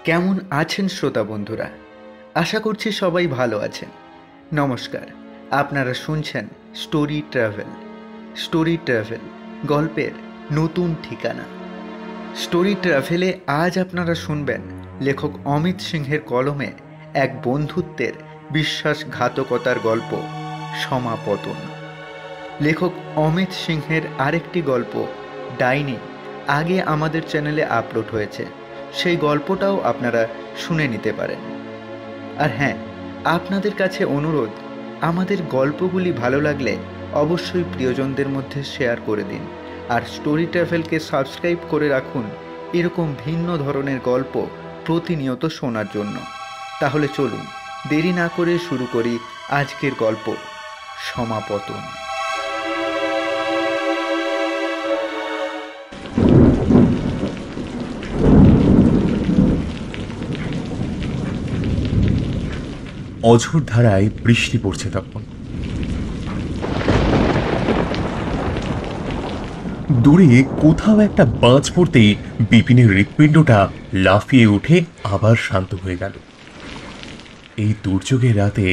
কেমন আছেন শ্রোতা বন্ধুরা? আশা করছি সবাই ভালো আছেন। নমস্কার, আপনারা শুনছেন স্টোরি ট্রাভেল গল্পের নতুন ঠিকানা। স্টোরি ট্রাভেলে আজ আপনারা শুনবেন লেখক অমিত সিংহের কলমে এক বন্ধুত্বের বিশ্বাসঘাতকতার গল্প, সমাপতন। লেখক অমিত সিংহের আরেকটি গল্প ডাইনি আগে আমাদের চ্যানেলে আপলোড হয়েছে, সেই গল্পটাও আপনারা শুনে নিতে পারেন। আর হ্যাঁ, আপনাদের কাছে অনুরোধ, আমাদের গল্পগুলি ভালো লাগলে অবশ্যই প্রিয়জনদের মধ্যে শেয়ার করে দিন, আর স্টোরি ট্রাভেলকে সাবস্ক্রাইব করে রাখুন এরকম ভিন্ন ধরনের গল্প প্রতিনিয়ত শোনার জন্য। তাহলে চলুন দেরি না করে শুরু করি আজকের গল্প, সমাপতন। অঝোর ধারায় বৃষ্টি পড়ছে তখন। দূরে কোথাও একটা বাজ পড়তেই বিপিনের হৃৎপিণ্ডটা লাফিয়ে উঠে আবার শান্ত হয়ে গেল। এই দুর্যোগের রাতে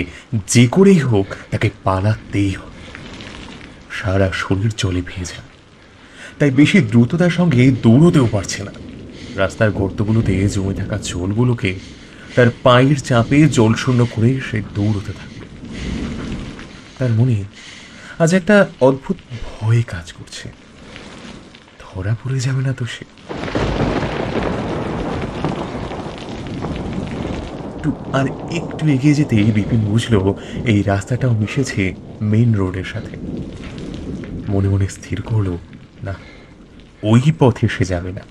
যে করেই হোক তাকে পালাতেই হবে। সারা শরীর জলে ভেজা, তাই বেশি দ্রুততার সঙ্গে দৌড়তেও পারছে না। রাস্তার গর্তগুলোতে জমে থাকা জলগুলোকে তার পায়ের চাপে জলশূন্য করে সে দৌড়তে থাকল। তার মনে আজ একটা অদ্ভুত ভয় কাজ করছে, ধরা পড়ে যাবে না তো সে। আর একটু এগিয়ে যেতে বিপিন বুঝলো এই রাস্তাটাও মিশেছে মেইন রোডের সাথে। মনে মনে স্থির করলো, না, ওই পথে সে যাবে না।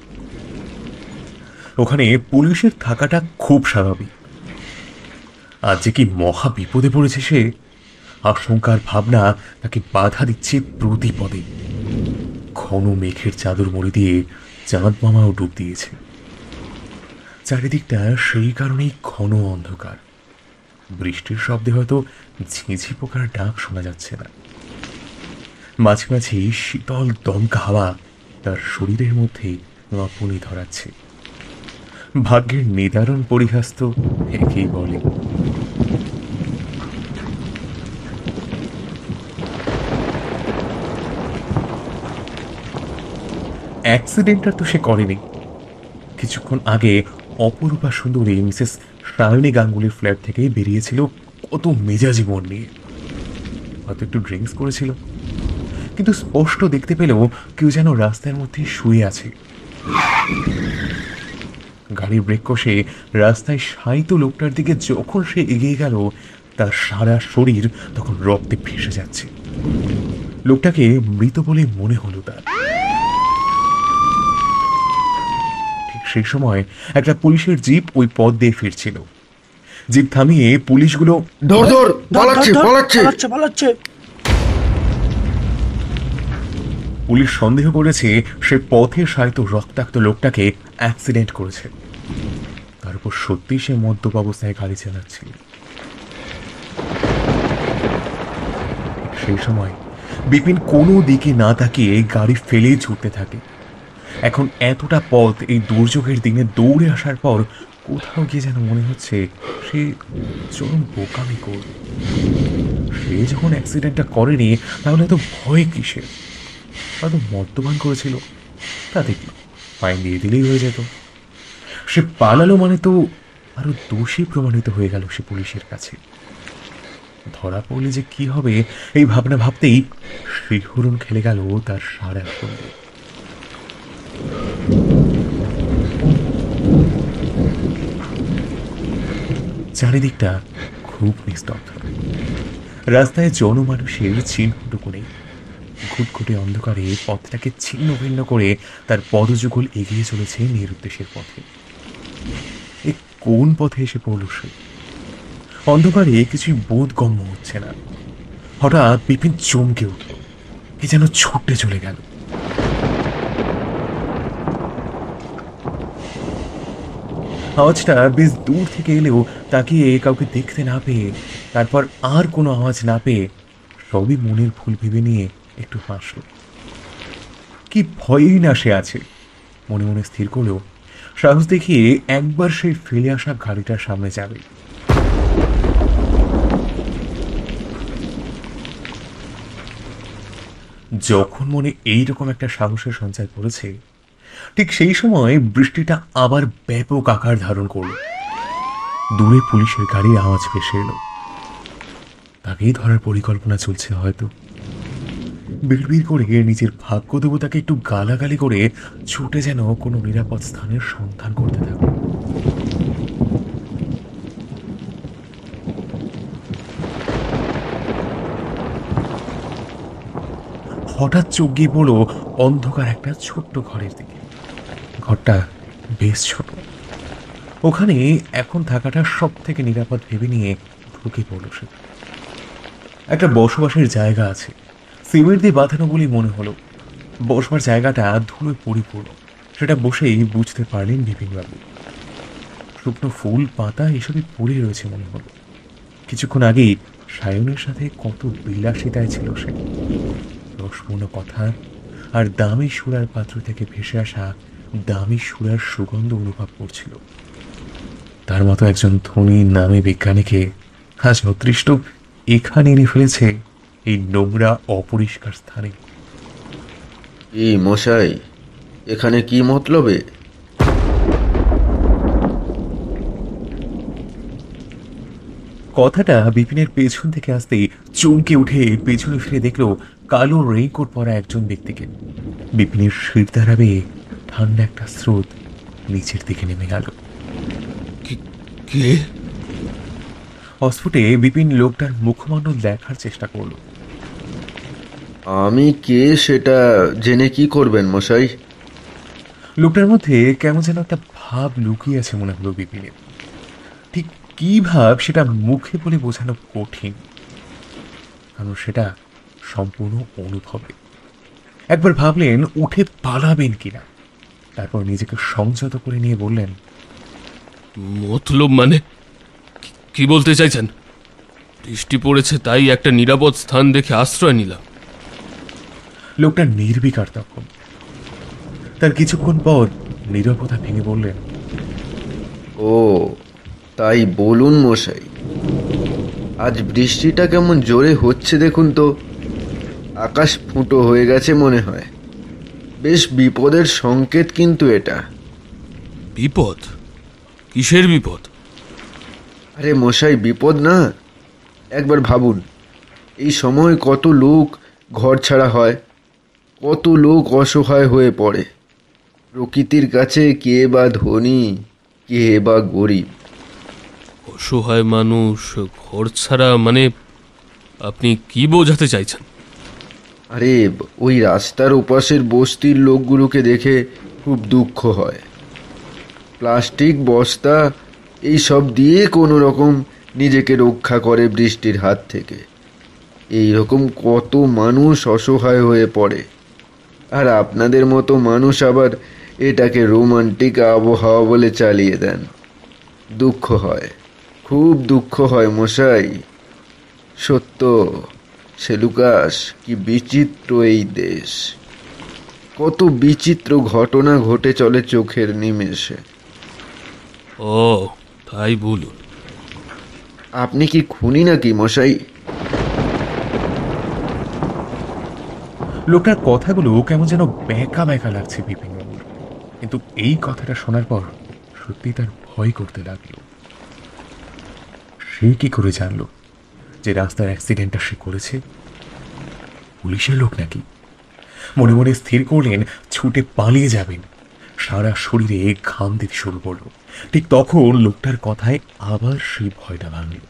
ওখানে পুলিশের থাকাটা খুব স্বাভাবিক। আজ যে কি মহা বিপদে পড়েছে সে, আশঙ্কার ভাবনা তাকে বাধা দিচ্ছে প্রতি পদে। ঘন মেঘের চাদর মুড়ি দিয়ে চাঁদ মামাও ডুব দিয়েছে। চারিদিকটা সেই কারণেই ঘন অন্ধকার। বৃষ্টির শব্দে হয়তো ঝিঁঝি পোকার ডাক শোনা যাচ্ছে না। মাঝে মাঝে শীতল দমকা হাওয়া তার শরীরের মধ্যে নপুনি ধরাচ্ছে। ভাগ্যের নিদারুণ পরিহাস তো একেই বলে। অ্যাক্সিডেন্টটা তো সে করেনি। কিছুক্ষণ আগে অপরূপা সুন্দরী মিসেস সায়নী গাঙ্গুলির ফ্ল্যাট থেকে বেরিয়েছিল কত মেজাজি মন নিয়ে। হয়তো একটু ড্রিঙ্কস করেছিল, কিন্তু স্পষ্ট দেখতে পেলেও কেউ যেন রাস্তার মধ্যে শুয়ে আছে। গাড়ি ব্রেক কষে রাস্তায় শায়িত লোকটার দিকে যখন সে এগিয়ে গেল, তার সারা শরীর তখন রক্তে ভেসে যাচ্ছে। লোকটাকে মৃত বলে মনে হলো তার। ঠিক সেই সময় একটা পুলিশের জিপ ওই পথ দিয়ে ফিরছিল। জিপ থামিয়ে পুলিশগুলো পালাচ্ছে। পুলিশ সন্দেহ করেছে সে পথে শায়িত রক্তাক্ত লোকটাকে অ্যাক্সিডেন্ট করেছে। তার উপর সত্যি সে মদ্যপ অবস্থায় গাড়ি চালাচ্ছিল। সেই সময় বিপিন কোনো দিকে না তাকিয়ে গাড়ি ফেলেই ছুটতে থাকে। এখন এতটা পথ এই দুর্যোগের দিনে দৌড়ে আসার পর কোথাও গিয়ে যেন মনে হচ্ছে সে চরম বোকামি করল। সে যখন অ্যাক্সিডেন্টটা করেনি, তাহলে তো ভয় কিসের? হয়তো মদ্যপান করেছিল, তাতে কি ফাইন দিয়ে দিলেই হয়ে যেত। সে পালালো মানে তো আরো দোষী প্রমাণিত হয়ে গেল সে পুলিশের কাছে। ধরা পড়লে যে কি হবে এই ভাবনা ভাবতেই শিহরণ খেলে গেল তার সারা শরীরে। চারিদিকটা খুব নিস্তব্ধ। রাস্তায় জনমানুষের চিহ্নটুকু নেই। ঘুটঘুটে অন্ধকারে পথটাকে ছিন্ন ভিন্ন করে তার পদযুগল এগিয়ে চলেছে নিরুদ্দেশের পথে। এ কোন পথে এসে পড়ল সে? অন্ধকারে কিছুই বোধগম্য হচ্ছে না। হঠাৎ বিপিন চমকে উঠল, কি যেন ছুটে চলে গেল। আওয়াজটা বেশ দূর থেকে এলেও তাকিয়ে কাউকে দেখতে না পেয়ে, তারপর আর কোনো আওয়াজ না পেয়ে, সবই মনের ভুল ভেবে নিয়ে একটু হাসল। কি ভয়েই না সে আছে। মনে মনে স্থির করলেও সাহস দেখিয়ে একবার সেই ফেলে আসা গাড়িটার সামনে যাবে। যখন মনে এইরকম একটা সাহসের সঞ্চার করেছে, ঠিক সেই সময় বৃষ্টিটা আবার ব্যাপক আকার ধারণ করল। দূরে পুলিশের গাড়ির আওয়াজ ভেসে এলো। তাকেই ধরার পরিকল্পনা চলছে হয়তো। বিড়বিড় করে নিজের ভাগ্য দেবতাকে একটু গালাগালি করে ছুটে যেন কোনো নিরাপদ স্থানের সন্ধান করতে থাকলো। হঠাৎ চোখ গিয়ে পড়ল অন্ধকার একটা ছোট্ট ঘরের দিকে। ঘরটা বেশ ছোট। ওখানে এখন থাকাটা সব থেকে নিরাপদ ভেবে নিয়ে ঢুকে পড়ল সে। একটা বসবাসের জায়গা আছে, সিমেন্ট দিয়ে বাঁধানো বলেই মনে হলো। বসবার জায়গাটা ধুলোয় পরিপূর্ণ, সেটা বসেই বুঝতে পারলেন বিপিনবাবু। শুকনো ফুল পাতা এসবই পড়ে রয়েছে মনে হলো। কিছুক্ষণ আগেই সায়নের সাথে কত বিলাসিতায় ছিল সে। রসপূর্ণ কথা আর দামি সুরার পাত্র থেকে ভেসে আসা দামি সুরার সুগন্ধ অনুভব করছিল। তার মতো একজন ধনী নামী বিজ্ঞানীকে আজ অদৃষ্ট এখানে এনে ফেলেছে এই নোংরা অপরিষ্কার স্থানে। এই মশাই, এখানে কি মতলবে? কথাটা বিপিনের পেছন থেকে আসতেই চমকে উঠে পেছনে ফিরে দেখলো কালো রেইনকোট পরা একজন ব্যক্তিকে। বিপিনের শির দ্বারাবে ঠান্ডা একটা স্রোত নিচের দিকে নেমে গেল। কে? অস্ফুটে বিপিন লোকটার মুখমণ্ডল দেখার চেষ্টা করলো। আমি কে সেটা জেনে কি করবেন মশাই? লোকটার মধ্যে কেমন যেন একটা ভাব লুকিয়ে আছে মনে হলো বিপিনের। ঠিক কি ভাব সেটা মুখে বলে বোঝানো কঠিন, কারণ সেটা সম্পূর্ণ অনুভবে। একবার ভাবলেন উঠে পালাবেন কিনা, তারপর নিজেকে সংযত করে নিয়ে বললেন, মতলব মানে কি বলতে চাইছেন? বৃষ্টি পড়েছে তাই একটা নিরাপদ স্থান দেখে আশ্রয় নিলাম। লোকটা নির্বিকার তখন। তার কিছুক্ষণ পর নীরবতা ভেঙে বললেন, ও তাই বলুন মশাই। আজ বৃষ্টিটা কেমন জোরে হচ্ছে দেখুন তো। আকাশ ফুটো হয়ে গেছে মনে হয়। বেশ বিপদের সংকেত কিন্তু এটা। বিপদ? কিসের বিপদ? আরে মশাই, বিপদ না, একবার ভাবুন। এই সময় কত লোক ঘর ছাড়া হয়, কত লোক অসহায় হয়ে পড়ে। প্রকৃতির কাছে কে বা ধনী, কে বা গরিব। অসহায় মানুষ ঘর ছাড়া মানে আপনি কি বোঝাতে চাইছেন? আরে ওই রাস্তার ওপাশের বস্তির লোকগুলোকে দেখে খুব দুঃখ হয়। প্লাস্টিক বস্তা এই সব দিয়ে কোনো রকম নিজেকে রক্ষা করে বৃষ্টির হাত থেকে। এই রকম কত মানুষ অসহায় হয়ে পড়ে, আর আপনাদের মতো মানুষ আবার এটাকে রোমান্টিক আবহাওয়া বলে চালিয়ে দেন। দুঃখ হয়, খুব দুঃখ হয় মশাই। সত্য সেলুকাস, কি বিচিত্র এই দেশ! কত বিচিত্র ঘটনা ঘটে চলে চোখের নিমেষে। ও তাই বলুন। আপনি কি খুনি নাকি মশাই? লোকটার কথাগুলো কেমন যেন ব্যাকা ব্যাকা লাগছে বিপিনবাবুর। কিন্তু এই কথাটা শোনার পর সত্যি তার ভয় করতে লাগলো। সে কি করে জানলো যে রাস্তার অ্যাক্সিডেন্টটা সে করেছে? পুলিশের লোক নাকি? মনে মনে স্থির করলেন ছুটে পালিয়ে যাবেন। সারা শরীরে ঘাম দিতে শুরু করলো। ঠিক তখন লোকটার কথায় আবার সেই ভয়টা ভাঙল।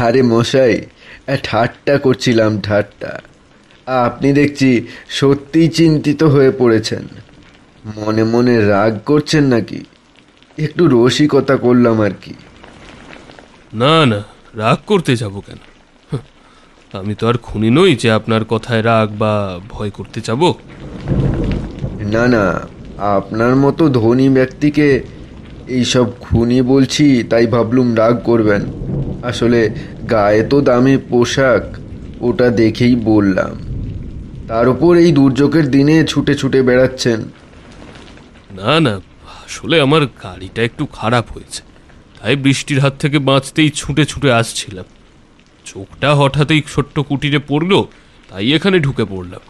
আরে মশাই, ঠাট্টা করছিলাম, ঠাট্টা। আপনি দেখছি সত্যিই চিন্তিত হয়ে পড়েছেন। মনে মনে রাগ করছেন নাকি? একটু রসিকতা করলাম আর কি। না না, রাগ করতে যাব কেন? আমি তো আর খুনি নই যে আপনার কথায় রাগ বা ভয় করতে যাব। না না, আপনার মতো ধনী ব্যক্তিকে এইসব খুনি বলছি তাই ভাবলুম রাগ করবেন। আসলে গায়ে তো দামি পোশাক, ওটা দেখেই বললাম। তার উপর এই দুর্যোগের দিনে ছুটে ছুটে বেড়াচ্ছেন, না না, আসলে আমার গাড়িটা একটু খারাপ হয়েছে, তাই বৃষ্টির হাত থেকে বাঁচতেই ছুটে ছুটে আসছিলাম। চোখটা হঠাৎই ছোট্ট কুটিরে পড়লো, তাই এখানে ঢুকে পড়লাম।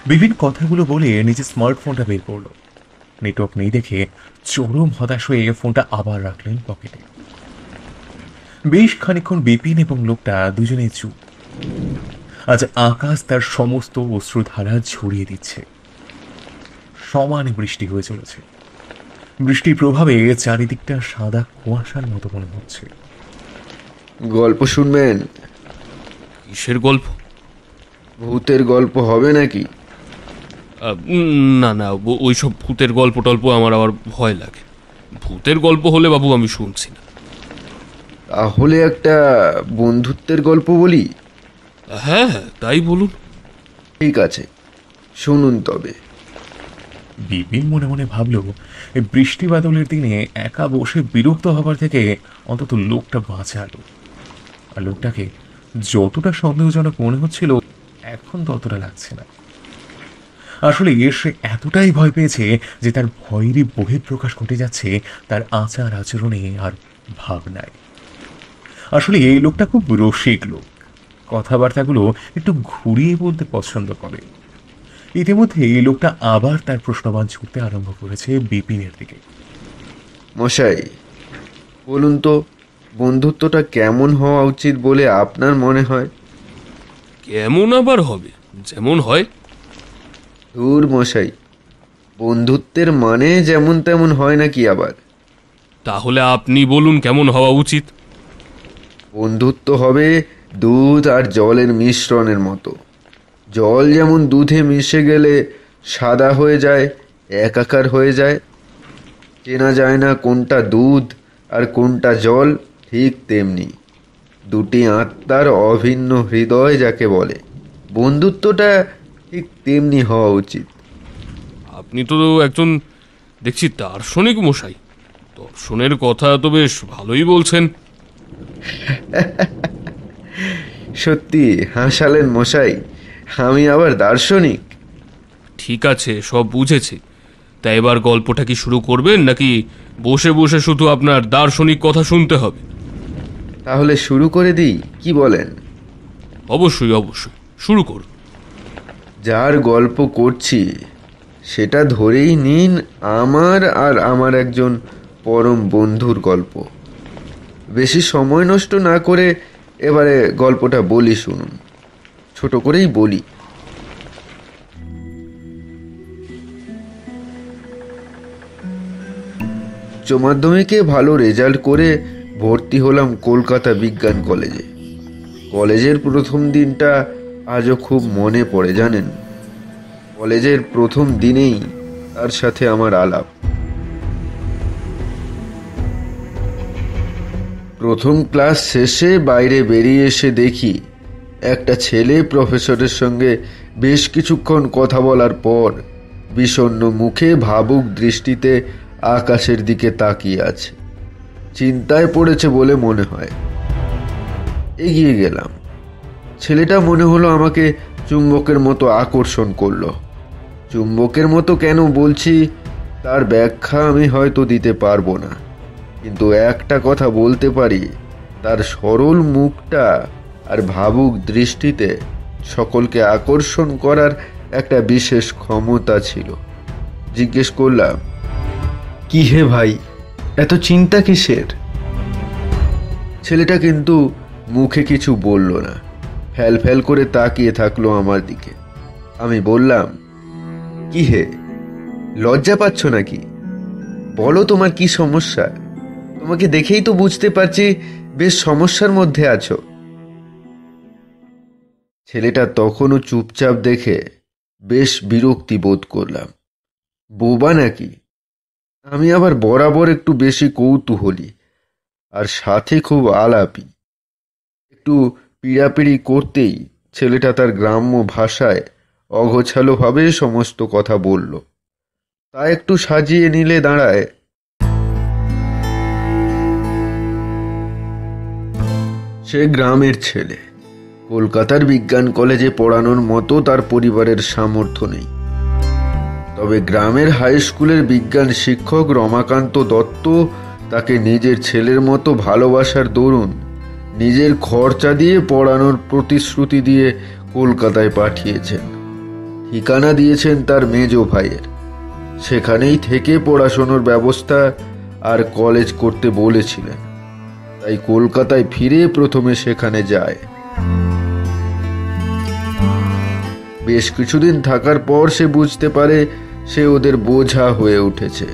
বিপিন কথাগুলো বলে নিজের স্মার্টফোনটা বের করলো। নেটওয়ার্ক নেই দেখে চরম হতাশ হয়ে ফোনটা আবার রাখলেন পকেটে। বেশ খানিকক্ষণ বিপিন এবং লোকটা দুজনেই চুপ। আজ আকাশ তার সমস্ত অশ্রুধারা ঝরিয়ে দিচ্ছে। সমানে বৃষ্টি হয়ে চলেছে। বৃষ্টির প্রভাবে চারিদিকটা সাদা কুয়াশার মতো মনে হচ্ছে। গল্প শুনবেন? কিসের গল্প? ভূতের গল্প হবে নাকি? না না, ওইসব ভূতের গল্প টল্প আমার আবার ভয় লাগে। ভূতের গল্প হলে বাবু আমি শুনছি না। তাহলে একটা বন্ধুত্বের গল্প বলি। হ্যাঁ হ্যাঁ, তাই বলুন। ঠিক আছে, শুনুন তবে। বিপিন মনে মনে ভাবল, এই বৃষ্টি বাদলের দিনে একা বসে বিরক্ত হবার থেকে অন্তত লোকটা বাঁচালো। আর লোকটাকে যতটা সন্দেহজনক মনে হচ্ছিল, এখন ততটা লাগছে না। আসলে সে এতটাই ভয় পেয়েছে যে তার ভয়েরই বহিঃপ্রকাশ ঘটে যাচ্ছে তার আচার আচরণে আর ভাবনায়। আসলে এই লোকটা খুব রসিক লোক, কথাবার্তাগুলো একটু ঘুরিয়ে বলতে পছন্দ করে। ইতিমধ্যে এই লোকটা আবার তার প্রশ্নবাণ ছুটতে আরম্ভ করেছে বিপিনের দিকে। মশাই, বলুন তো, বন্ধুত্বটা কেমন হওয়া উচিত বলে আপনার মনে হয়? কেমন আবার হবে, যেমন হয়। ধুর মশাই, বন্ধুত্বের মানে যেমন তেমন হয় নাকি আবার? তাহলে আপনি বলুন কেমন হওয়া উচিত। বন্ধুত্ব হবে দুধ আর জলের মিশ্রণের মতো। জল যেমন দুধে মিশে গেলে সাদা হয়ে যায়, একাকার হয়ে যায়, চেনা যায় না কোনটা দুধ আর কোনটা জল, ঠিক তেমনি দুটি আত্মার অভিন্ন হৃদয় যাকে বলে, বন্ধুত্বটা ঠিক তেমনি হওয়া উচিত। আপনি তো একজন দেখছি দার্শনিক মশাই, দর্শনের কথা তো বেশ ভালোই বলছেন। সত্যি হাসালেন মশাই, আমি আবার দার্শনিক? ঠিক আছে, সব বুঝেছি। তা এবার গল্পটা কি শুরু করবেন, নাকি বসে বসে শুধু আপনার দার্শনিক কথা শুনতে হবে? তাহলে শুরু করে দিই, কি বলেন? অবশ্যই অবশ্যই, শুরু করুন। যার গল্প করছি সেটা ধরেই নিন আমার আর আমার একজন পরম বন্ধুর গল্প। বেশি সময় নষ্ট না করে এবারে গল্পটা বলি, শুনুন। ছোট করেই বলি। উচ্চ মাধ্যমিকে ভালো রেজাল্ট করে ভর্তি হলাম কলকাতা বিজ্ঞান কলেজে। কলেজের প্রথম দিনটা আজও খুব মনে পড়ে, জানেন। কলেজের প্রথম দিনেই তার সাথে আমার আলাপ। প্রথম ক্লাস শেষে বাইরে বেরিয়ে এসে দেখি একটা ছেলে প্রফেসরের সঙ্গে বেশ কিছুক্ষণ কথা বলার পর বিষণ্ণ মুখে ভাবুক দৃষ্টিতে আকাশের দিকে তাকিয়ে আছে। চিন্তায় পড়েছে বলে মনে হয়। এগিয়ে গেলাম। ছেলেটা মনে হলো আমাকে চুম্বকের মতো আকর্ষণ করলো। চুম্বকের মতো কেন বলছি তার ব্যাখ্যা আমি হয়তো দিতে পারবো না, কিন্তু একটা কথা বলতে পারি, তার সরল মুখটা আর ভাবুক দৃষ্টিতে সকলকে আকর্ষণ করার একটা বিশেষ ক্ষমতা ছিল। জিজ্ঞেস করলাম, কি হে ভাই, এত চিন্তা কিসের? ছেলেটা কিন্তু মুখে কিছু বলল না, ফ্যাল ফ্যাল করে তাকিয়ে থাকলো আমার দিকে। আমি বললাম, কি হে, লজ্জা পাচ্ছ নাকি? বলো তোমার কি সমস্যা? তোমাকে দেখেই তো বুঝতে পারছি বেশ সমস্যার মধ্যে আছো। ছেলেটা তখনও চুপচাপ দেখে বেশ বিরক্তি বোধ করলাম। বোবা নাকি? আমি আবার বরাবর একটু বেশি কৌতূহলী আর সাথে খুব আলাপি। একটু পিড়াপিড়ি করতেই ছেলেটা তার গ্রাম্য ভাষায় অগোছালোভাবে সমস্ত কথা বলল। তা একটু সাজিয়ে নিলে দাঁড়ায়, সে গ্রামের ছেলে। কলকাতার বিজ্ঞান কলেজে পড়ানোর মতো তার পরিবারের সামর্থ্য নেই। তবে গ্রামের হাই স্কুলের বিজ্ঞান শিক্ষক রমাকান্ত দত্ত তাকে নিজের ছেলের মতো ভালোবাসার দরুন নিজের খরচা দিয়ে পড়ানোর প্রতিশ্রুতি দিয়ে কলকাতায় পাঠিয়েছেন। ঠিকানা দিয়েছেন তার মেজ ভাইয়ের। সেখানেই থেকে পড়াশোনার ব্যবস্থা আর কলেজ করতে বলেছিলেন। তাই কলকাতায় ফিরে প্রথমে সেখানে যায়। বেশ কিছুদিন থাকার পর সে বুঝতে পারে সে ওদের বোঝা হয়ে উঠেছে,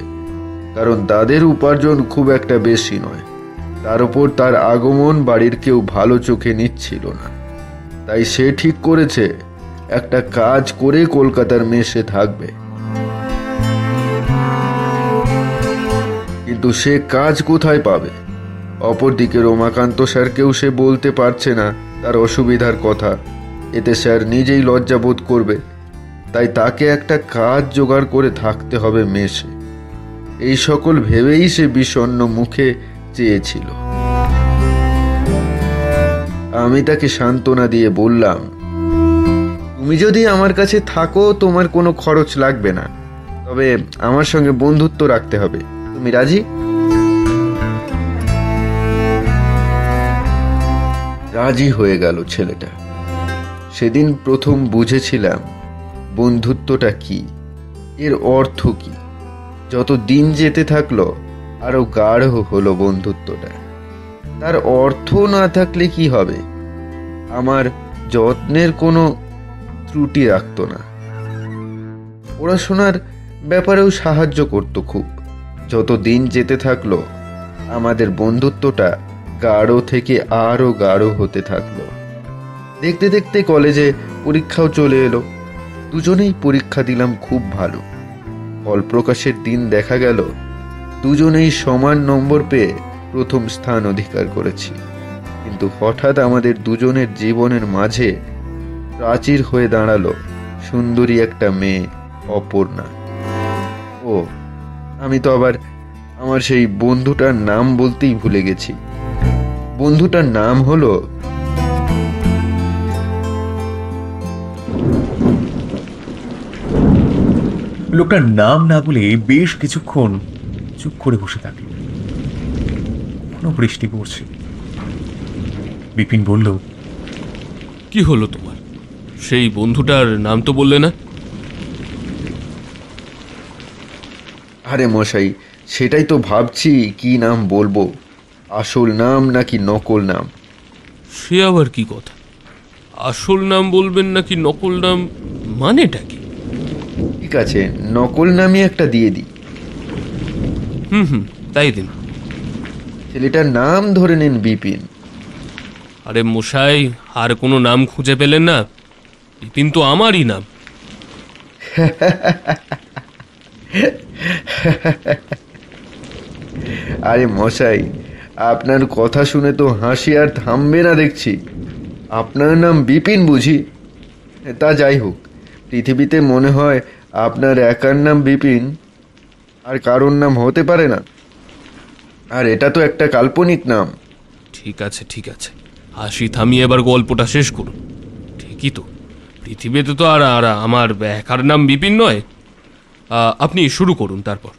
কারণ তাদের উপার্জন খুব একটা বেশি নয়। তার উপর তার আগমন বাড়ির কেউ ভালো চোখে নিচ্ছিল না। তাই সে ঠিক করেছে একটা কাজ করে কলকাতার মেসে থাকবে। কিন্তু সে কাজ কোথায় পাবে? অপরদিকে রমাকান্ত স্যারকেও সে বলতে পারছে না তার অসুবিধার কথা, এতে স্যার নিজেই লজ্জাবোধ করবে। তাই তাকে একটা কাজ জোগাড় করে থাকতে হবে মেসে। এই সকল ভেবেই সে বিষণ্ণ মুখে চেয়েছিল। আমি তাকে সান্ত্বনা দিয়ে বললাম, তুমি যদি আমার কাছে থাকো তোমার কোনো খরচ লাগবে না, তবে আমার সঙ্গে বন্ধুত্ব রাখতে হবে। তুমি রাজি? রাজি হয়ে গেল ছেলেটা। সেদিন প্রথম বুঝেছিলাম বন্ধুত্বটা কি, এর অর্থ কি। যত দিন যেতে থাকলো আরো গাঢ় হলো বন্ধুত্বটা। তার অর্থ না থাকলে কি হবে? আমার যত্নের কোনো ত্রুটি রাখতো না, পড়াশোনার ব্যাপারেও সাহায্য করত খুব। যত দিন যেতে থাকলো আমাদের বন্ধুত্বটা গাঢ় থেকে আরো গাঢ় হতে থাকলো। দেখতে দেখতে কলেজে পরীক্ষাও চলে এলো। দুজনেই পরীক্ষা দিলাম খুব ভালো। ফল প্রকাশের দিন দেখা গেল দুজনেই সমান নম্বর পেয়ে প্রথম স্থান অধিকার করেছি। কিন্তু হঠাৎ আমাদের দুজনের জীবনের মাঝে প্রাচীর হয়ে দাঁড়ালো সুন্দরী একটা মেয়ে, অপর্ণা। ও, আমি তো আবার আমার সেই বন্ধুটার নাম বলতেই ভুলে গেছি। বন্ধুটার নাম হলো লোকটার নাম না বলে বেশ কিছুক্ষণ চুপ করে বসে থাকল। কোনো বৃষ্টি পড়ছে। বিপিন বলল, কি হলো তোমার? সেই বন্ধুটার নাম তো বললে না? আরে মশাই, সেটাই তো ভাবছি কি নাম বলবো, আসল নাম নাকি নকল নাম। সে আবার কি কথা? আসল নাম বলবেন নাকি নকল নাম, মানেটা কি? ঠিক আছে, নকল নামই একটা দিয়ে দিই। হুম, তাই দিন। ছেলেটার নাম ধরে নিন বিপিন। আরে মশাই, আর কোনো নাম খুঁজে পেলেন না? বিপিন তো আমারই নাম। আরে মশাই, আপনার কথা শুনে তো হাসি আর থামবে না দেখছি। আপনার নাম বিপিন বুঝি? তা যাই হোক, পৃথিবীতে মনে হয় আপনার একার নাম বিপিন, আর কারোর নাম হতে পারে না। আর এটা তো একটা কাল্পনিক নাম। ঠিক আছে, হাসি থামিয়ে এবার গল্পটা শেষ করুন। ঠিকই তো, পৃথিবীতে তো আর আর আমার একার নাম বিপিন নয়। আপনি শুরু করুন তারপর।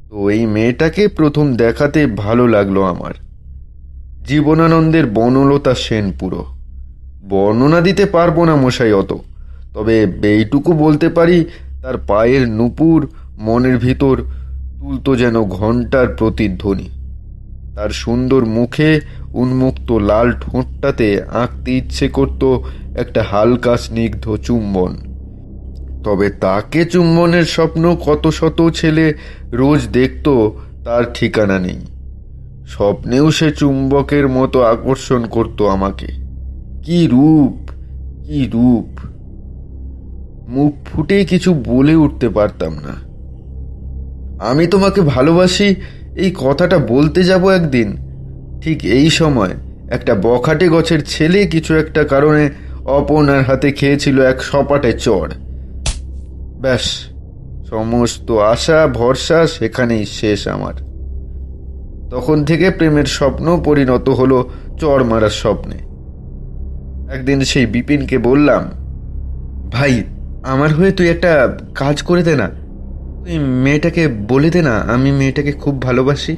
তো এই মেয়েটাকে প্রথম দেখাতে ভালো লাগলো আমার। জীবনানন্দের বনলতা সেন পুরো। বর্ণনা দিতে পারবো না মশাই অত, তবে এইটুকু বলতে পারি তার পায়ের নুপুর মনের ভিতর তুলতো যেন ঘণ্টার প্রতিধ্বনি। তার সুন্দর মুখে উন্মুক্ত লাল ঠোঁটটাতে আঁকতে ইচ্ছে করত একটা হালকা স্নিগ্ধ চুম্বন। তবে তাকে চুম্বনের স্বপ্ন কত শত ছেলে রোজ দেখত তার ঠিকানা নেই। স্বপ্নেও সে চুম্বকের মতো আকর্ষণ করত আমাকে। কি রূপ, কি রূপ! মুখ ফুটে কিছু বলে উঠতে পারতাম না। আমি তোমাকে ভালোবাসি এই কথাটা বলতে যাব একদিন, ঠিক এই সময় একটা বখাটে গছের ছেলে কিছু একটা কারণে অপর্ণার হাতে খেয়েছিল এক সপাটে চড়। ব্যাস, সমস্ত আশা ভরসা সেখানেই শেষ আমার। তখন থেকে প্রেমের স্বপ্ন পরিণত হলো চড় মারার স্বপ্নে। একদিন সেই বিপিনকে বললাম, ভাই আমার হয়ে তুই একটা কাজ করে দে না, তুই মেয়েটাকে বলে দে না আমি মেয়েটাকে খুব ভালোবাসি।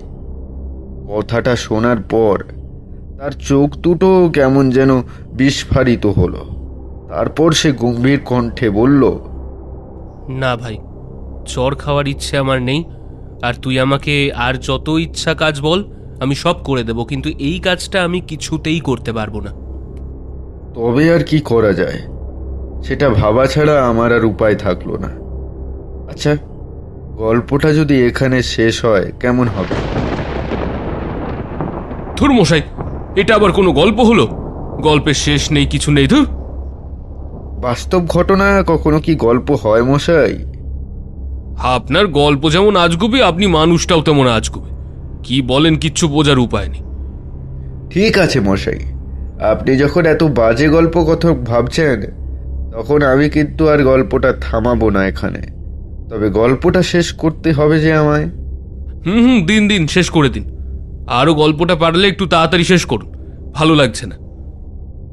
কথাটা শোনার পর তার চোখ দুটো কেমন যেন বিস্ফারিত হলো। তারপর সে গম্ভীর কণ্ঠে বলল, না ভাই, চর খাওয়ার ইচ্ছে আমার নেই। আর তুই আমাকে আর যত ইচ্ছা কাজ বল, আমি সব করে দেব, কিন্তু এই কাজটা আমি কিছুতেই করতে পারবো না। তবে আর কি করা যায়, সেটা ভাবা ছাড়া আমার আর উপায় থাকলো না। আচ্ছা, গল্পটা যদি এখানে শেষ হয় কেমন হবে? ধুর মশাই, এটা আবার কোনো গল্প হলো? গল্পের শেষ নেই, কিছু নেই। ধুর। বাস্তব ঘটনা কখনো কি গল্প হয় মশাই? আপনার গল্প যেমন আজগুবি, আপনি মানুষটাও তেমন আজগুবি। কি বলেন কিচ্ছু বোঝার উপায় নেই। ঠিক আছে মশাই, আপনি যখন এত বাজে গল্প কথা ভাবছেন, তখন আমি কিন্তু আর গল্পটা থামাবো না এখানে। তবে গল্পটা শেষ করতে হবে যে আমায়। হুম, দিন দিন, শেষ করে দিন। আরও গল্পটা পারলে একটু তাড়াতাড়ি শেষ করুন, ভালো লাগছে না।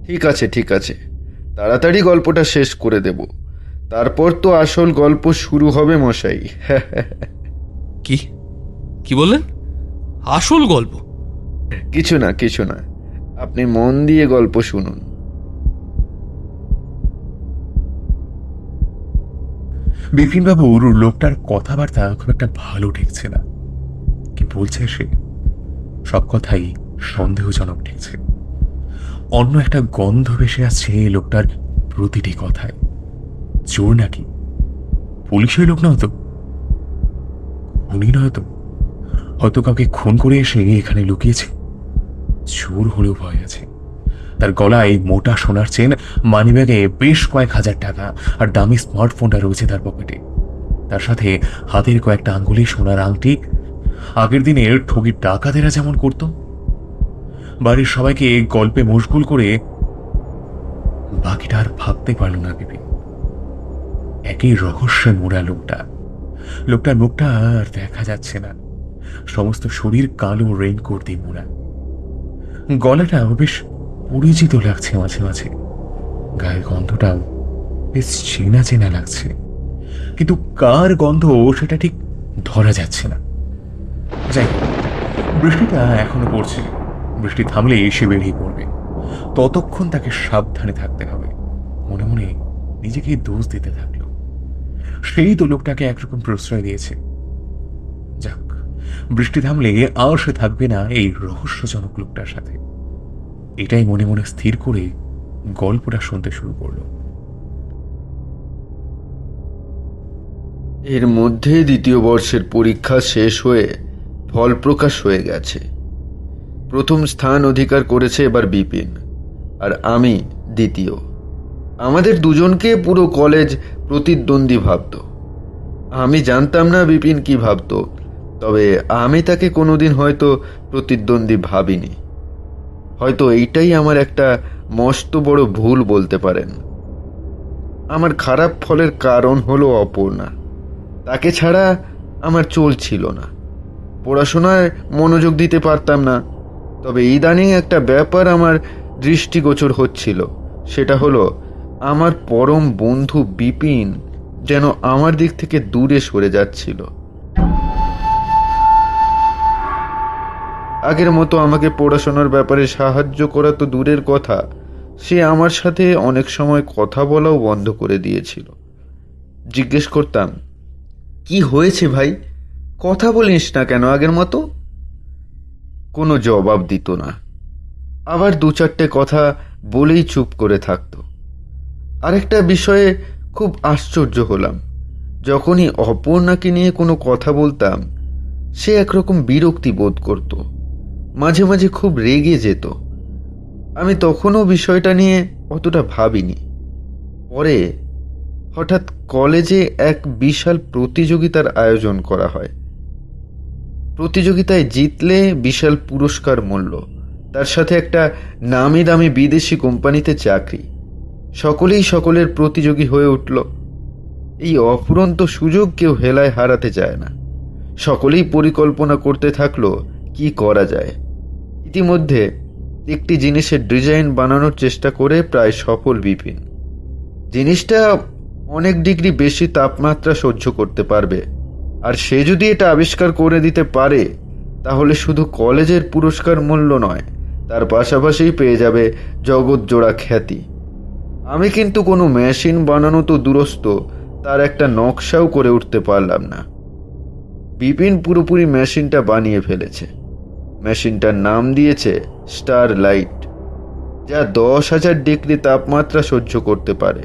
ঠিক আছে ঠিক আছে, তাড়াতাড়ি গল্পটা শেষ করে দেব। তারপর তো আসল গল্প শুরু হবে মশাই। কি কি বললেন? আসল গল্প? কিছু না কিছু না, আপনি মন দিয়ে গল্প শুনুন। বিপিনবাবুর লোকটার কথাবার্তা খুব একটা ভালো ঠেকছে না। কি বলছে সে? সব কথাই সন্দেহজনক ঠেকছে। অন্য একটা গন্ধ ভেসে আসছে এই লোকটার প্রতিটি কথায়। চোর নাকি? পুলিশের লোক নয় তো? খুনি নয় তো? হয়তো কাউকে খুন করে এসে এখানে লুকিয়েছে। চোর হলেও ভয় আছে। তার গলায় মোটা সোনার চেন, মানিব্যাগে বেশ কয়েক হাজার টাকা, আর দামি স্মার্টফোনটা রয়েছে তার পকেটে। তার সাথে হাতের কয়েকটা আঙ্গুলি সোনার আংটি। আগের দিনের ঠগির ডাকাতেরা যেমন করত। বাড়ির সবাইকে গল্পে মশগুল করে বাকিটা আর ভাবতে পারল না বিপিন। একই রহস্যে মোড়া লোকটার মুখটা আর দেখা যাচ্ছে না। সমস্ত শরীর কালো রেইনকোট দিয়ে মোড়া। গলাটা বেশ পরিচিত লাগছে মাঝে মাঝে। গায়ের গন্ধটাও বেশ চেনা চেনা লাগছে, কিন্তু কার গন্ধ সেটা ঠিক ধরা যাচ্ছে না। যাই হোক, বৃষ্টিটা এখনো পড়ছে। বৃষ্টি থামলে এসে বেরিয়ে পড়বে। ততক্ষণ তাকে সাবধানে থাকতে হবে। মনে মনে নিজেকে দোষ দিতে থাকলো। সেই তো লোকটাকে একরকম প্রশ্রয় দিয়েছে। যাক, বৃষ্টি থামলে আর সে থাকবে না এই রহস্যজনক লোকটার সাথে। এটাই মনে মনে স্থির করে গল্পটা শুনতে শুরু করলো। এর মধ্যে দ্বিতীয় বর্ষের পরীক্ষা শেষ হয়ে ফল প্রকাশ হয়ে গেছে। প্রথম স্থান অধিকার করেছে এবার বিপিন, আর আমি দ্বিতীয়। আমাদের দুজনকে পুরো কলেজ প্রতিদ্বন্দ্বী ভাবত। আমি জানতাম না বিপিন কি ভাবত, তবে আমি তাকে কোনোদিন হয়তো প্রতিদ্বন্দ্বী ভাবিনি। হয়তো এইটাই আমার একটা মস্ত বড় ভুল বলতে পারেন। আমার খারাপ ফলের কারণ হলো অপর্ণা। তাকে ছাড়া আমার চলছিল না। পড়াশোনায় মনোযোগ দিতে পারতাম না। তবে ইদানিং একটা ব্যাপার আমার দৃষ্টিগোচর হচ্ছিল। সেটা হলো আমার পরম বন্ধু বিপিন যেন আমার দিক থেকে দূরে সরে যাচ্ছিল। আগের মতো আমাকে পড়াশোনার ব্যাপারে সাহায্য করা তো দূরের কথা, সে আমার সাথে অনেক সময় কথা বলাও বন্ধ করে দিয়েছিল। জিজ্ঞেস করতাম, কি হয়েছে ভাই, কথা বলিস না কেন আগের মতো? কোনো জবাব দিত না। আবার দু চারটে কথা বলেই চুপ করে থাকত। আরেকটা বিষয়ে খুব আশ্চর্য হলাম, যখনই অপর্ণাকে নিয়ে কোনো কথা বলতাম সে একরকম বিরক্তি বোধ করত, মাঝে মাঝে খুব রেগে যেত। আমি তখনও বিষয়টা নিয়ে অতটা ভাবিনি। পরে হঠাৎ কলেজে এক বিশাল প্রতিযোগিতার আয়োজন করা হয়। প্রতিযোগিতায় জিতলে বিশাল পুরস্কার মূল্য, তার সাথে একটা নামি দামি বিদেশি কোম্পানিতে চাকরি। সকলেই সকলের প্রতিযোগী হয়ে উঠল। এই অফুরন্ত সুযোগ কেউ হেলায় হারাতে চায় না। সকলেই পরিকল্পনা করতে থাকলো কি করা যায়। ইতিমধ্যে প্রত্যেকটি জিনিসের ডিজাইন বানানোর চেষ্টা করে প্রায় সফল বিপিন। জিনিসটা অনেক ডিগ্রি বেশি তাপমাত্রা সহ্য করতে পারবে, আর সে যদি এটা আবিষ্কার করে দিতে পারে তাহলে শুধু কলেজের পুরস্কার মূল্য নয়, তার পাশাপাশি পেয়ে যাবে জগৎজোড়া খ্যাতি। আমি কিন্তু কোনো মেশিন বানানো তো দূরস্থ, তার একটা নকশাও করে উঠতে পারলাম না। বিপিন পুরোপুরি মেশিনটা বানিয়ে ফেলেছে। মেশিনটার নাম দিয়েছে স্টার লাইট, যা 10,000 ডিগ্রি তাপমাত্রা সহ্য করতে পারে।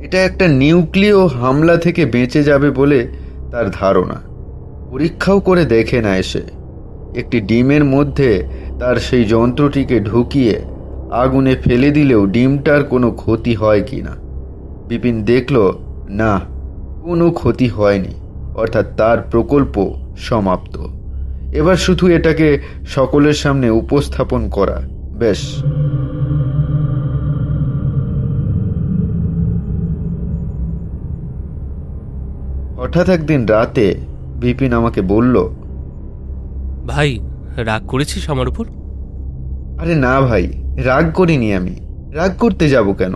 এটা একটা নিউক্লিয় হামলা থেকে বেঁচে যাবে বলে তার ধারণা। পরীক্ষাও করে দেখে না এসে একটি ডিমের মধ্যে তার সেই যন্ত্রটিকে ঢুকিয়ে আগুনে ফেলে দিলেও ডিমটার কোনো ক্ষতি হয় কি না। বিপিন দেখল না, কোনো ক্ষতি হয়নি, অর্থাৎ তার প্রকল্প সমাপ্ত। এবার শুধু এটাকে সকলের সামনে উপস্থাপন করা, বেশ। হঠাৎ একদিন রাতে বিপিন আমাকে বলল, ভাই, রাগ করেছিস আমার উপর? আরে না ভাই, রাগ করিনি। আমি রাগ করতে যাব কেন?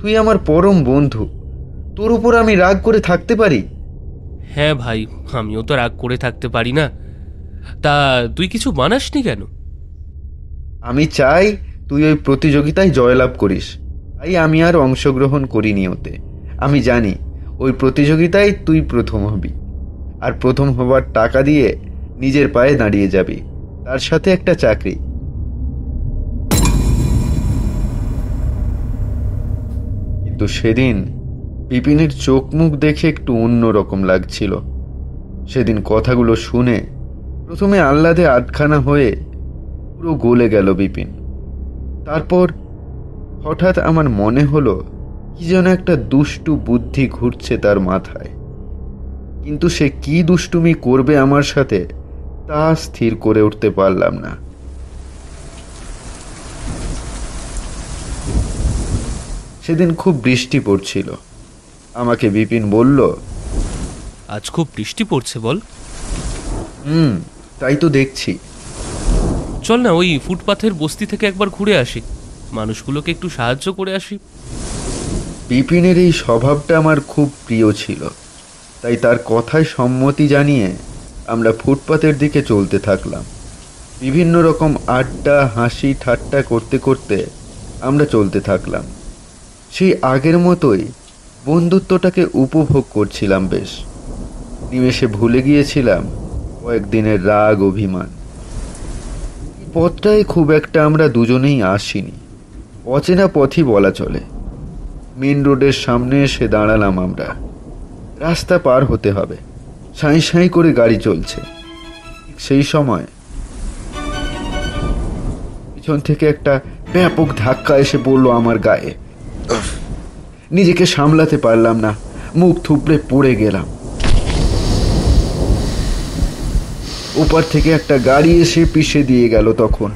তুই আমার পরম বন্ধু, তোর উপর আমি রাগ করে থাকতে পারি? হ্যাঁ ভাই, আমিও তো রাগ করে থাকতে পারি না। তা তুই কিছু বানাসনি কেন? আমি চাই তুই ওই প্রতিযোগিতায় জয়লাভ করিস, তাই আমি আর অংশগ্রহণ করিনি ওতে। আমি জানি ওই প্রতিযোগিতায় তুই প্রথম হবি, আর প্রথম হবার টাকা দিয়ে নিজের পায়ে দাঁড়িয়ে যাবি, তার সাথে একটা চাকরি। কিন্তু সেদিন বিপিনের চোখ মুখ দেখে একটু অন্যরকম লাগছিল। সেদিন কথাগুলো শুনে প্রথমে আহ্লাদে আটখানা হয়ে পুরো গলে গেল বিপিন। তারপর হঠাৎ আমার মনে হলো কি যেন একটা দুষ্টু বুদ্ধি ঘুরছে তার মাথায়, কিন্তু সে কি দুষ্টুমি করবে আমার সাথে তা স্থির করে উঠতে পারলাম না। সেদিন খুব বৃষ্টি পড়ছিল। আমাকে বিপিন বলল, আজ খুব বৃষ্টি পড়ছে বল? তাই তো দেখছি। চল না, ওই ফুটপাথের বস্তি থেকে একবার ঘুরে আসি, মানুষগুলোকে একটু সাহায্য করে আসি। বিপিনের এই স্বভাবটা আমার খুব প্রিয় ছিল, তাই তার কথায় সম্মতি জানিয়ে আমরা ফুটপাতের দিকে চলতে থাকলাম। বিভিন্ন রকম আড্ডা হাসি ঠাট্টা করতে করতে আমরা চলতে থাকলাম। সেই আগের মতোই বন্ধুত্বটাকে উপভোগ করছিলাম বেশ। নিমেষে ভুলে গিয়েছিলাম কয়েকদিনের রাগ অভিমান। পথটায় খুব একটা আমরা দুজনেই আসিনি, অচেনা পথই বলা চলে। মেন রোডের সামনে এসে দাঁড়ালাম আমরা। রাস্তা পার হতে হবে, সাঁই সাঁই করে গাড়ি চলছে। সেই সময় পিছন থেকে একটা ব্যাপক ধাক্কা এসে পড়লো আমার গায়ে। নিজেকে সামলাতে পারলাম না, মুখ থুবড়ে পড়ে গেলাম। ওপার থেকে একটা গাড়ি এসে পিষে দিয়ে গেল। তখন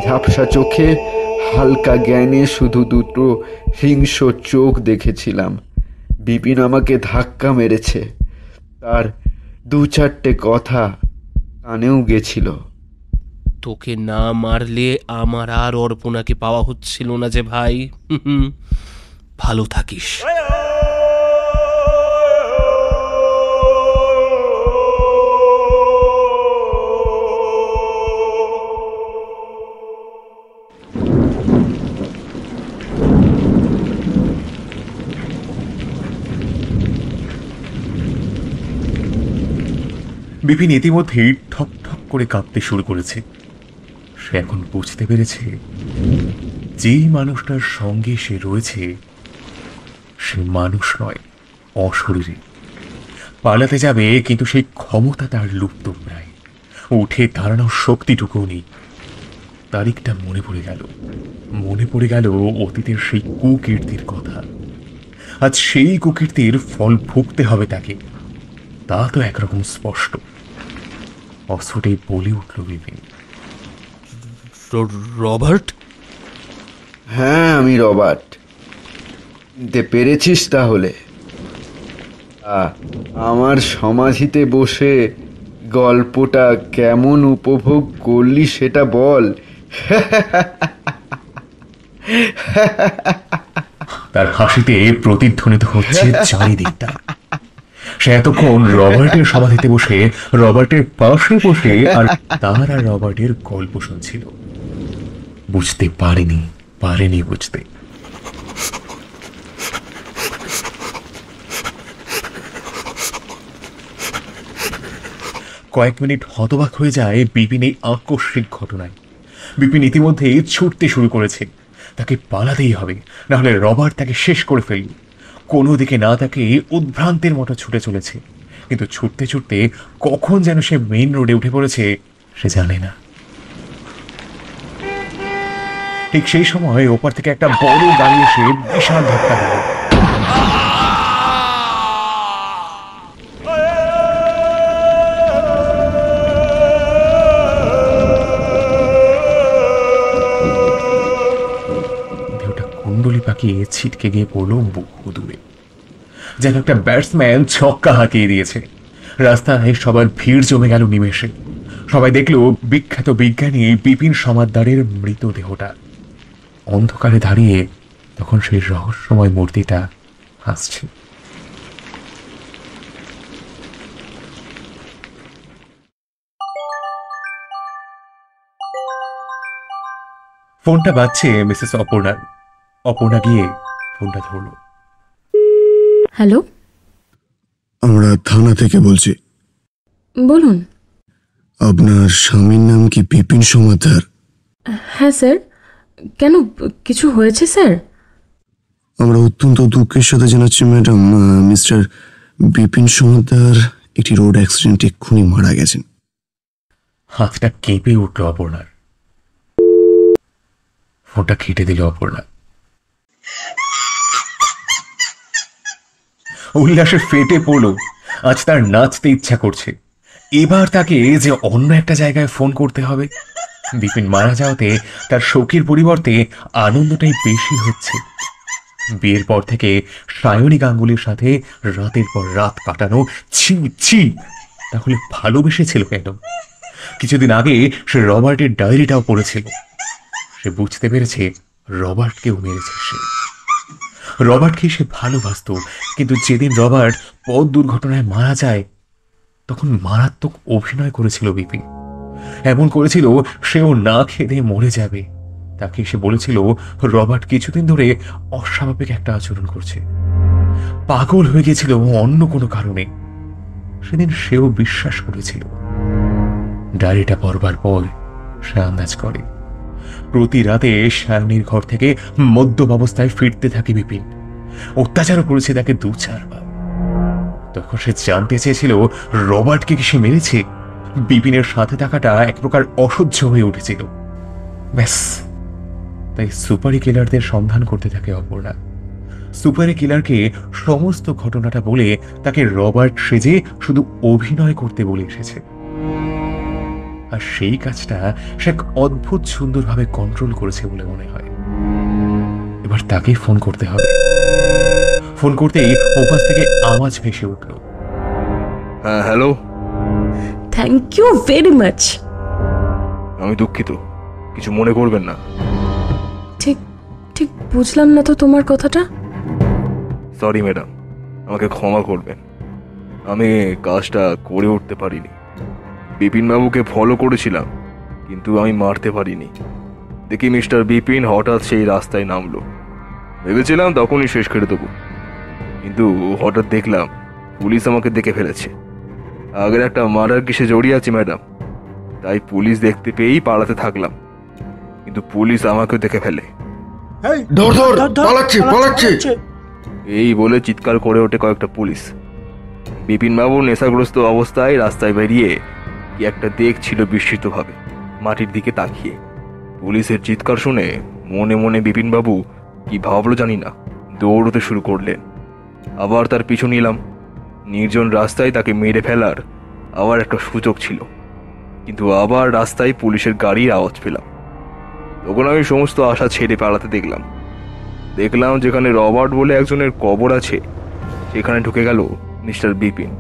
ঝাপসা চোখে হালকা জ্ঞানে শুধু দুটো হিংস্র চোখ দেখেছিলাম। বিপিন আমাকে ধাক্কা মেরেছে, তার 2-4টে কথা কানেও গেছিল। তোকে না মারলে আমার আর অর্পণাকে পাওয়া হচ্ছিল না যে ভাই। ভালো থাকিস। বিপিন ইতিমধ্যেই ঠক ঠক করে কাঁপতে শুরু করেছে। সে এখন বুঝতে পেরেছে যেই মানুষটার সঙ্গে সে রয়েছে সে মানুষ নয়, অশরীরী। পালাতে যাবে, কিন্তু সেই ক্ষমতা তার লুপ্ত প্রায়। উঠে দাঁড়ানোর শক্তিটুকুও নেই। তারিখটা মনে পড়ে গেল অতীতের সেই কুকীর্তির কথা। আজ সেই কুকীর্তির ফল ভুগতে হবে তাকে, তা তো একরকম স্পষ্ট। অস্ফুটেই বলে উঠল বিপিন, রবার্ট? হ্যাঁ, আমি রবার্ট। চিনতে পেরেছিস তাহলে? আমার সমাধিতে বসে গল্পটা কেমন উপভোগ করলি সেটা বল। তার হাসিতে প্রতিধ্বনিত হচ্ছে চারিদিকটা। সে এতক্ষণ রবার্টের সমাধিতে বসে রবার্টের পাশে বসে আর তার আর রবার্টের গল্প শুনছিল। বুঝতে পারেনি বুঝতে। কয়েক মিনিট হতবাক হয়ে যায় বিপিন এই আকস্মিক ঘটনায়। বিপিন ইতিমধ্যেই ছুটতে শুরু করেছে। তাকে পালাতেই হবে, নাহলে রবার্ট তাকে শেষ করে ফেলবে। কোনো দিকে না তাকে উদ্ভ্রান্তের মতো ছুটে চলেছে, কিন্তু ছুটতে ছুটতে কখন যেন সে মেইন রোডে উঠে পড়েছে সে জানে না। ঠিক সেই সময় ওপার থেকে একটা বড় গাড়ি এসে বিশাল ধাক্কা দেয়। দেহটা কুণ্ডলি পাকিয়ে ছিটকে গিয়ে পড়লো বহু দূরে, যেন একটা ব্যাটসম্যান ছক্কা হাঁকিয়ে দিয়েছে। রাস্তায় সবার ভিড় জমে গেল নিমেষে। সবাই দেখলো বিখ্যাত বিজ্ঞানী বিপিন সমাদ্দারের মৃতদেহটা। অন্ধকারে দাঁড়িয়ে তখন সেই রহস্যময় মূর্তিটা হাসছে। ফোনটা বাজছে মিসেস অপর্ণার। অপর্ণা গিয়ে ফোনটা ধরল। হ্যালো, আমরা থানা থেকে বলছি। বলুন। আপনার স্বামীর নাম কি বিপিন সমাদ্দার? হ্যাঁ স্যার, কেন কিছু হয়েছে স্যার? আমরা অত্যন্ত দুঃখের সাথে জানাচ্ছি ম্যাডাম, মিস্টার বিপিন সমাদ্দার একটি রোড অ্যাক্সিডেন্টে এক্ষুনি মারা গেছেন। হাতটা কেঁপে উঠল অপর্ণার। ফোনটা কেটে দিল অপর্ণা। উল্লাসে ফেটে পড়ল। আজ তার নাচতে ইচ্ছা করছে। এবার তাকে যে অন্য একটা জায়গায় ফোন করতে হবে। বিপিন মারা যাওয়াতে তার শোকের পরিবর্তে আনন্দটাই বেশি হচ্ছে। বিয়ের পর থেকে সায়নী গাঙ্গুলির সাথে রাতের পর রাত কাটানো, ছি ছি, তাহলে ভালোবেসেছিল কেন? কিছুদিন আগে সে রবার্টের ডায়েরিটাও পড়েছিল। সে বুঝতে পেরেছে রবার্টকেও মেরেছে সে। রবার্টকে সে ভালোবাসত, কিন্তু যেদিন রবার্ট পথ দুর্ঘটনায় মারা যায় তখন মারাত্মক অভিনয় করেছিল বিপিন। এমন করেছিল সেও না খেয়ে মরে যাবে। তাকে সে বলেছিল রবার্ট কিছুদিন ধরে অস্বাভাবিক একটা আচরণ করছে, পাগল হয়ে গেছিল অন্য কোনো কারণে। সেদিন সেও বিশ্বাস করেছিল। ডায়েরিটা পড়বার পর সে আন্দাজ করে প্রতি রাতে সায়নীর ঘর থেকে মদ্যপ অবস্থায় ফিরতে থাকে বিপিন। অত্যাচারও করেছে তাকে 2-4 বার। তখন সে জানতে চেয়েছিল রবার্টকে কি সে মেরেছে। বিপিনের সাথে থাকাটা এক প্রকার অসহ্য হয়ে উঠেছিল। ব্যাস, তাই সুপারি কিলারদের সন্ধান করতে থাকে অপর্ণা। সুপারি কিলারকে সমস্ত ঘটনাটা বলে তাকে রবার্ট সেজে শুধু অভিনয় করতে বলে এসেছে। আর সেই কাজটা সে এক অদ্ভুত সুন্দরভাবে কন্ট্রোল করেছে বলে মনে হয়। এবার তাকেই ফোন করতে হবে। ফোন করতেই ওপাশ থেকে আওয়াজ ভেসে উঠল। হ্যাঁ, hello. Thank you very much. আমি দুঃখিত, কিছু মনে করবেন না। ঠিক ঠিক বুঝলাম না তো তোমার কথাটা। সরি ম্যাডাম, আমাকে ক্ষমা করবেন। আমি কাজটা করে উঠতে পারিনি। বিপিনবাবুকে ফলো করেছিলাম, কিন্তু আমি মারতে পারিনি। দেখি মিস্টার বিপিন হঠাৎ সেই রাস্তায় নামলো। ভেবেছিলাম তখনই শেষ করে দেবো, কিন্তু হঠাৎ দেখলাম পুলিশ আমাকে দেখে ফেলেছে। আগের একটা মার্ডার কেসে জড়িয়ে আছে ম্যাডাম, তাই পুলিশ দেখতে পেয়েই পালাতে থাকলাম, কিন্তু পুলিশ আমাকেও দেখে ফেলে। ধর ধর, পালাচ্ছে পালাচ্ছে এই বলে চিৎকার করে ওঠে কয়েকটা পুলিশ। বিপিনবাবু নেশাগ্রস্ত অবস্থায় রাস্তায় বেরিয়ে কি একটা দেখছিল বিস্মিতভাবে, মাটির দিকে তাকিয়ে। পুলিশের চিৎকার শুনে মনে মনে বিপিনবাবু কি ভাবলো জানি না, দৌড়তে শুরু করলেন। আবার তার পিছু নিলাম। নির্জন রাস্তায় তাকে মেরে ফেলার আবার একটা সুযোগ ছিল, কিন্তু আবার রাস্তায় পুলিশের গাড়ির আওয়াজ পেলাম। তখন আমি সমস্ত আশা ছেড়ে পালাতে দেখলাম যেখানে রবার্ট বলে একজনের কবর আছে সেখানে ঢুকে গেল মিস্টার বিপিন।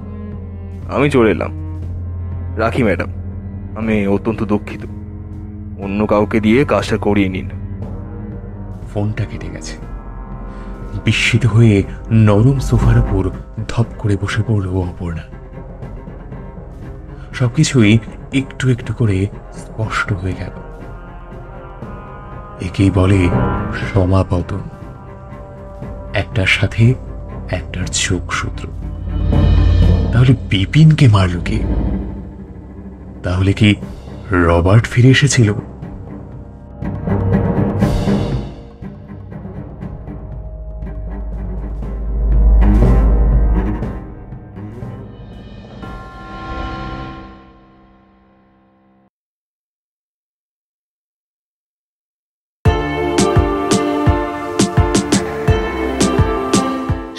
আমি চলে এলাম। রাখি ম্যাডাম, আমি অত্যন্ত দুঃখিত। অন্য কাউকে দিয়ে কাজটা করিয়ে নিন। ফোনটা কেটে গেছে। বিস্মিত হয়ে নরম সোফার উপর ধপ করে বসে পড়ল অপর্ণা। সবকিছুই একটু একটু করে স্পষ্ট হয়ে গেল। একেই বলে সমাপতন। একটার সাথে একটার যোগসূত্র। তাহলে বিপিনকে মারল কে? তাহলে কি রবার্ট ফিরে এসেছিল?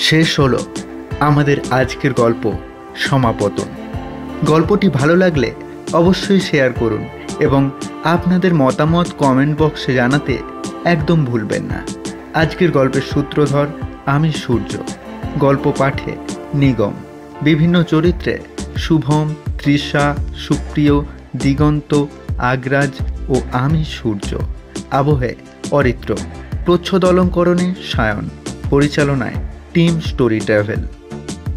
শেষ হলো আমাদের আজকের গল্প সমাপতন। গল্পটি ভালো লাগলে অবশ্যই শেয়ার করুন এবং আপনাদের মতামত কমেন্ট বক্সে জানাতে একদম ভুলবেন না। আজকের গল্পের সূত্রধর আমি সূর্য, গল্প পাঠে নিগম, বিভিন্ন চরিত্রে শুভম, তৃষা, সুপ্রিয়, দিগন্ত, আগ্রাজ ও আমি সূর্য, আবহে অরিত্র, প্রচ্ছদ অলঙ্করণে সায়ন, পরিচালনায় টিম স্টোরি ট্রাভেল।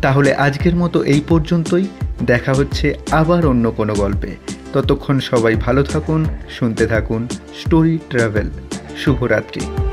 তাহলে আজকের মতো এই পর্যন্তই। দেখা হচ্ছে আবার অন্য কোনো গল্পে। ততক্ষণ সবাই ভালো থাকুন, শুনতে থাকুন স্টোরি ট্রাভেল। শুভরাত্রি।